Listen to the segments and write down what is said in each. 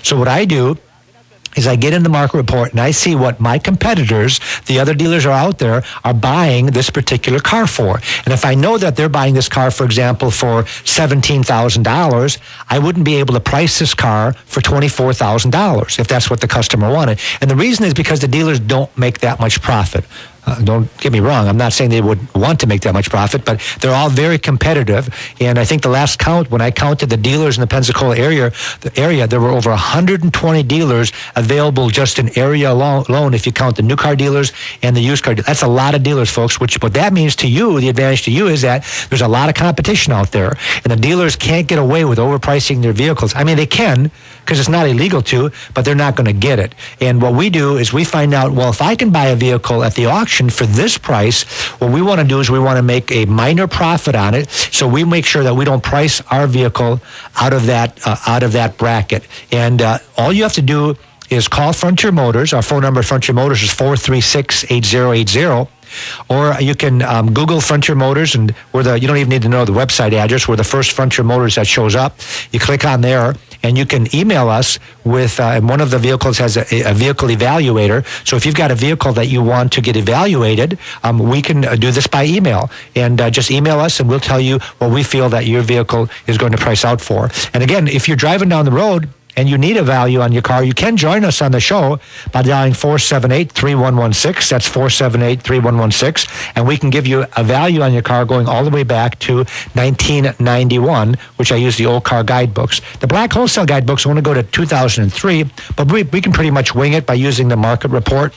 So what I do is I get in the market report and I see what my competitors, the other dealers are out there, are buying this particular car for. And if I know that they're buying this car, for example, for $17,000, I wouldn't be able to price this car for $24,000 if that's what the customer wanted. And the reason is because the dealers don't make that much profit. Don't get me wrong. I'm not saying they would want to make that much profit, but they're all very competitive. And I think the last count, when I counted the dealers in the Pensacola area, there were over 120 dealers available just in area alone if you count the new car dealers and the used car dealers. That's a lot of dealers, folks, what that means to you, the advantage to you is that there's a lot of competition out there, and the dealers can't get away with overpricing their vehicles. I mean, they can, because it's not illegal to, but they're not going to get it. And what we do is we find out, well, if I can buy a vehicle at the auction for this price, what we want to do is we want to make a minor profit on it. So we make sure that we don't price our vehicle out of that bracket. And all you have to do is call Frontier Motors. Our phone number at Frontier Motors is 436-8080. Or you can Google Frontier Motors, and you don't even need to know the website address. We're the first Frontier Motors that shows up. You click on there, and you can email us with, and one of the vehicles has a vehicle evaluator. So if you've got a vehicle that you want to get evaluated, we can do this by email. And just email us, and we'll tell you what we feel that your vehicle is going to price out for. And again, if you're driving down the road and you need a value on your car, you can join us on the show by dialing 478-3116. That's 478-3116. And we can give you a value on your car going all the way back to 1991, which I use the old car guidebooks. The black wholesale guidebooks only go to 2003, but we can pretty much wing it by using the market report.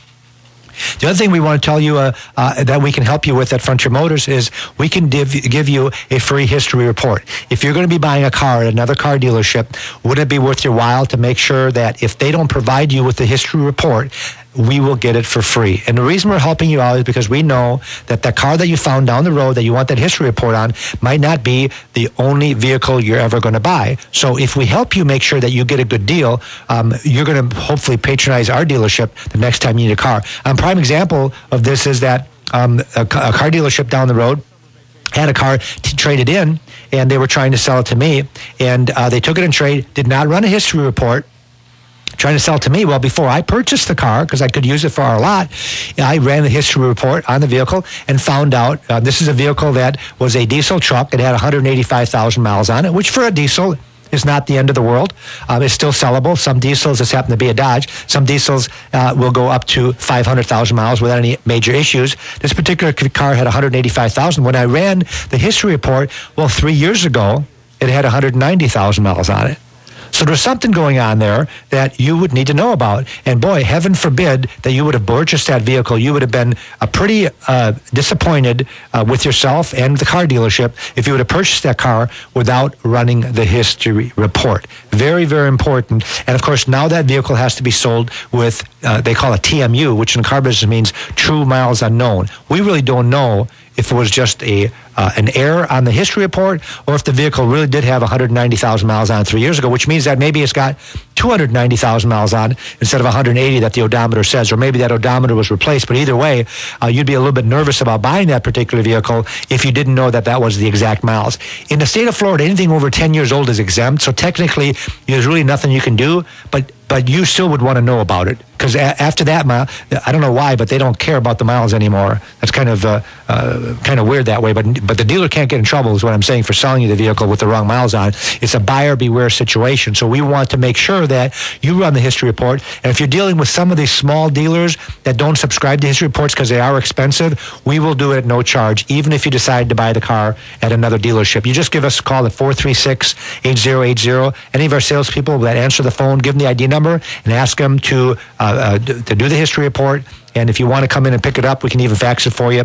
The other thing we want to tell you that we can help you with at Frontier Motors is we can give you a free history report. If you're going to be buying a car at another car dealership, would it be worth your while to make sure that if they don't provide you with the history report, we will get it for free? And the reason we're helping you out is because we know that the car that you found down the road that you want that history report on might not be the only vehicle you're ever going to buy. So if we help you make sure that you get a good deal, you're going to hopefully patronize our dealership the next time you need a car. A prime example of this is that a car dealership down the road had a car traded in, and they were trying to sell it to me, and they took it in trade, did not run a history report, trying to sell it to me. Well, before I purchased the car, because I could use it for our lot, I ran the history report on the vehicle and found out this is a vehicle that was a diesel truck. It had 185,000 miles on it, which for a diesel is not the end of the world. It's still sellable. Some diesels, this happened to be a Dodge, some diesels will go up to 500,000 miles without any major issues. This particular car had 185,000. When I ran the history report, well, 3 years ago, it had 190,000 miles on it. So there's something going on there that you would need to know about. And boy, heaven forbid that you would have purchased that vehicle. You would have been pretty disappointed with yourself and the car dealership if you would have purchased that car without running the history report. Very, very important. And of course, now that vehicle has to be sold with, they call it TMU, which in car business means true miles unknown. We really don't know if it was just an error on the history report, or if the vehicle really did have 190,000 miles on it 3 years ago, which means that maybe it's got 290,000 miles on it instead of 180 that the odometer says, or maybe that odometer was replaced. But either way, you'd be a little bit nervous about buying that particular vehicle if you didn't know that that was the exact miles. In the state of Florida, anything over 10 years old is exempt, so technically there's really nothing you can do, but you still would want to know about it, because after that mile, I don't know why, but they don't care about the miles anymore. That's kind of weird that way, but the dealer can't get in trouble is what I'm saying for selling you the vehicle with the wrong miles on. It's a buyer beware situation. So we want to make sure that you run the history report. And if you're dealing with some of these small dealers that don't subscribe to history reports because they are expensive, we will do it at no charge, even if you decide to buy the car at another dealership. You just give us a call at 436-8080. Any of our salespeople that answer the phone, give them the ID number and ask them to do the history report. And if you want to come in and pick it up, we can even fax it for you,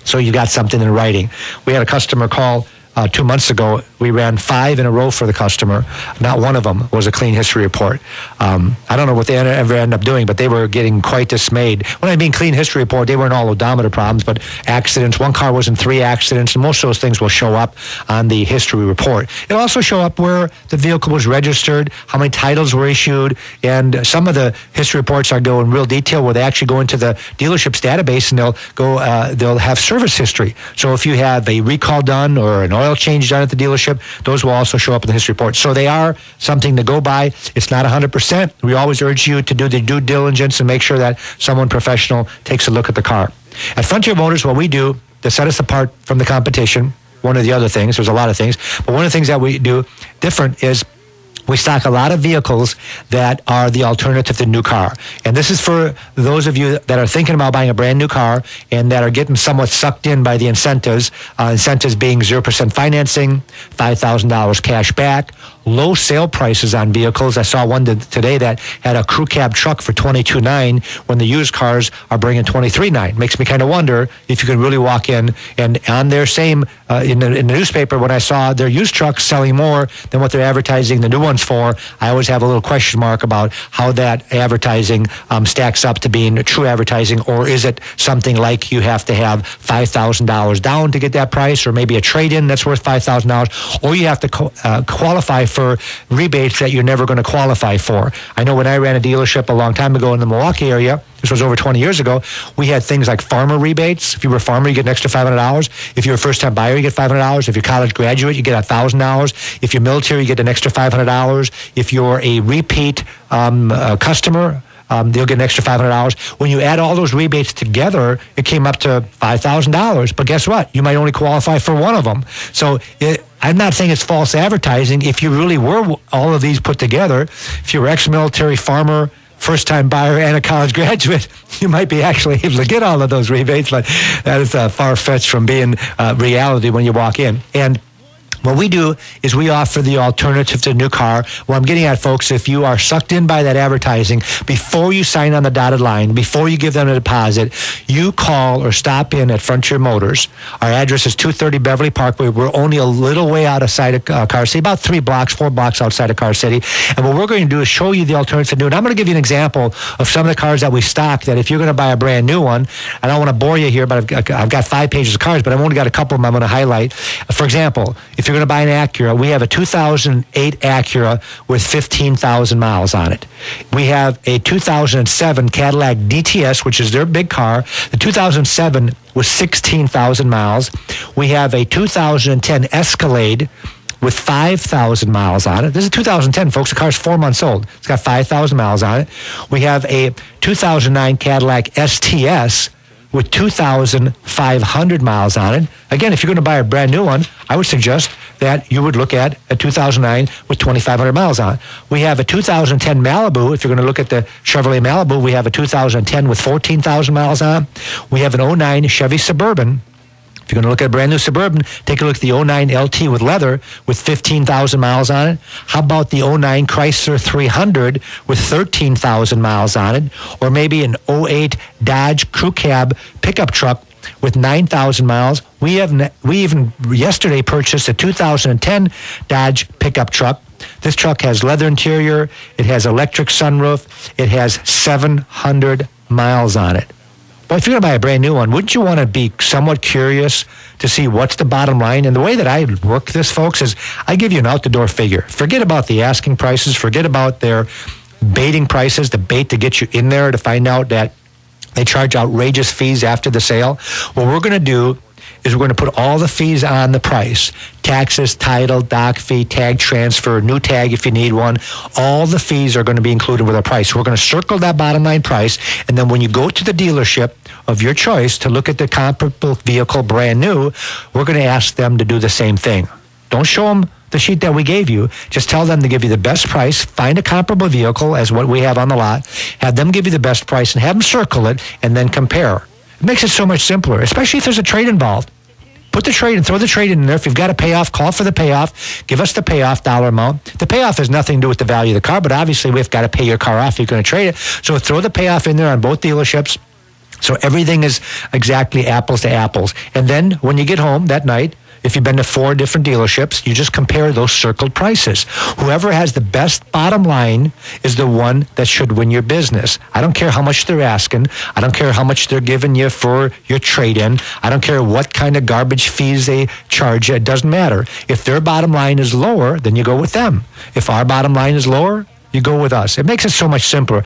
so you got something in writing. We had a customer call 2 months ago. We ran 5 in a row for the customer. Not one of them was a clean history report. I don't know what they ever end up doing, but they were getting quite dismayed. When I mean clean history report, they weren't all odometer problems, but accidents. One car was in 3 accidents, and most of those things will show up on the history report. It'll also show up where the vehicle was registered, how many titles were issued, and some of the history reports are go in real detail where they actually go into the dealership's database, and they'll have service history. So if you have a recall done or an oil oil change done at the dealership, those will also show up in the history report. So they are something to go by. It's not 100%. We always urge you to do the due diligence and make sure that someone professional takes a look at the car. At Frontier Motors, what we do to set us apart from the competition, one of the other things, there's a lot of things, but one of the things that we do different is we stock a lot of vehicles that are the alternative to new car. And this is for those of you that are thinking about buying a brand new car and that are getting somewhat sucked in by the incentives, incentives being 0% financing, $5,000 cash back, low sale prices on vehicles. I saw one today that had a crew cab truck for $22,900 when the used cars are bringing $23,900. Makes me kind of wonder if you can really walk in and on their same, in the newspaper, when I saw their used trucks selling more than what they're advertising the new ones for, I always have a little question mark about how that advertising stacks up to being true advertising, or is it something like you have to have $5,000 down to get that price, or maybe a trade-in that's worth $5,000, or you have to qualify for rebates that you're never going to qualify for. I know when I ran a dealership a long time ago in the Milwaukee area, this was over 20 years ago, we had things like farmer rebates. If you were a farmer, you get an extra $500. If you're a first-time buyer, you get $500. If you're a college graduate, you get $1,000. If you're military, you get an extra $500. If you're a repeat customer, they'll get an extra $500. When you add all those rebates together, it came up to $5,000. But guess what? You might only qualify for one of them. So I'm not saying it's false advertising. If you really were all of these put together, if you were ex-military, farmer, first-time buyer, and a college graduate, you might be actually able to get all of those rebates, but that is far-fetched from being reality when you walk in. And what we do is we offer the alternative to a new car. What I'm getting at, folks, if you are sucked in by that advertising, before you sign on the dotted line, before you give them a deposit, you call or stop in at Frontier Motors. Our address is 230 Beverly Parkway. We're only a little way outside of Car City, about 4 blocks outside of Car City. And what we're going to do is show you the alternative to new. And I'm going to give you an example of some of the cars that we stock that if you're going to buy a brand new one, I don't want to bore you here, but I've got 5 pages of cars, but I've only got a couple of them I'm going to highlight. For example, if you're going to buy an Acura, we have a 2008 Acura with 15,000 miles on it. We have a 2007 Cadillac DTS, which is their big car. The 2007 with 16,000 miles. We have a 2010 Escalade with 5,000 miles on it. This is 2010, folks. The car's 4 months old. It's got 5,000 miles on it. We have a 2009 Cadillac STS with 2,500 miles on it. Again, if you're going to buy a brand new one, I would suggest that you would look at a 2009 with 2,500 miles on it. We have a 2010 Malibu. If you're going to look at the Chevrolet Malibu, we have a 2010 with 14,000 miles on it. We have an 09 Chevy Suburban. If you're going to look at a brand new Suburban, take a look at the 09 LT with leather with 15,000 miles on it. How about the 09 Chrysler 300 with 13,000 miles on it? Or maybe an 08 Dodge Crew Cab pickup truck with 9,000 miles. We even yesterday purchased a 2010 Dodge pickup truck. This truck has leather interior. It has electric sunroof. It has 700 miles on it. Well, if you're going to buy a brand new one, wouldn't you want to be somewhat curious to see what's the bottom line? And the way that I work this, folks, is I give you an out-the-door figure. Forget about the asking prices. Forget about their baiting prices, the bait to get you in there to find out that they charge outrageous fees after the sale. What we're going to do is we're going to put all the fees on the price. Taxes, title, doc fee, tag transfer, new tag if you need one. All the fees are going to be included with our price. We're going to circle that bottom line price, and then when you go to the dealership of your choice to look at the comparable vehicle brand new, we're going to ask them to do the same thing. Don't show them the sheet that we gave you. Just tell them to give you the best price, find a comparable vehicle as what we have on the lot, have them give you the best price, and have them circle it, and then compare. It makes it so much simpler, especially if there's a trade involved. Put the trade and throw the trade in there. If you've got a payoff, call for the payoff. Give us the payoff dollar amount. The payoff has nothing to do with the value of the car, but obviously we've got to pay your car off if you're going to trade it. So throw the payoff in there on both dealerships. So everything is exactly apples to apples. And then when you get home that night, if you've been to 4 different dealerships, you just compare those circled prices. Whoever has the best bottom line is the one that should win your business. I don't care how much they're asking. I don't care how much they're giving you for your trade-in. I don't care what kind of garbage fees they charge you. It doesn't matter. If their bottom line is lower, then you go with them. If our bottom line is lower, you go with us. It makes it so much simpler.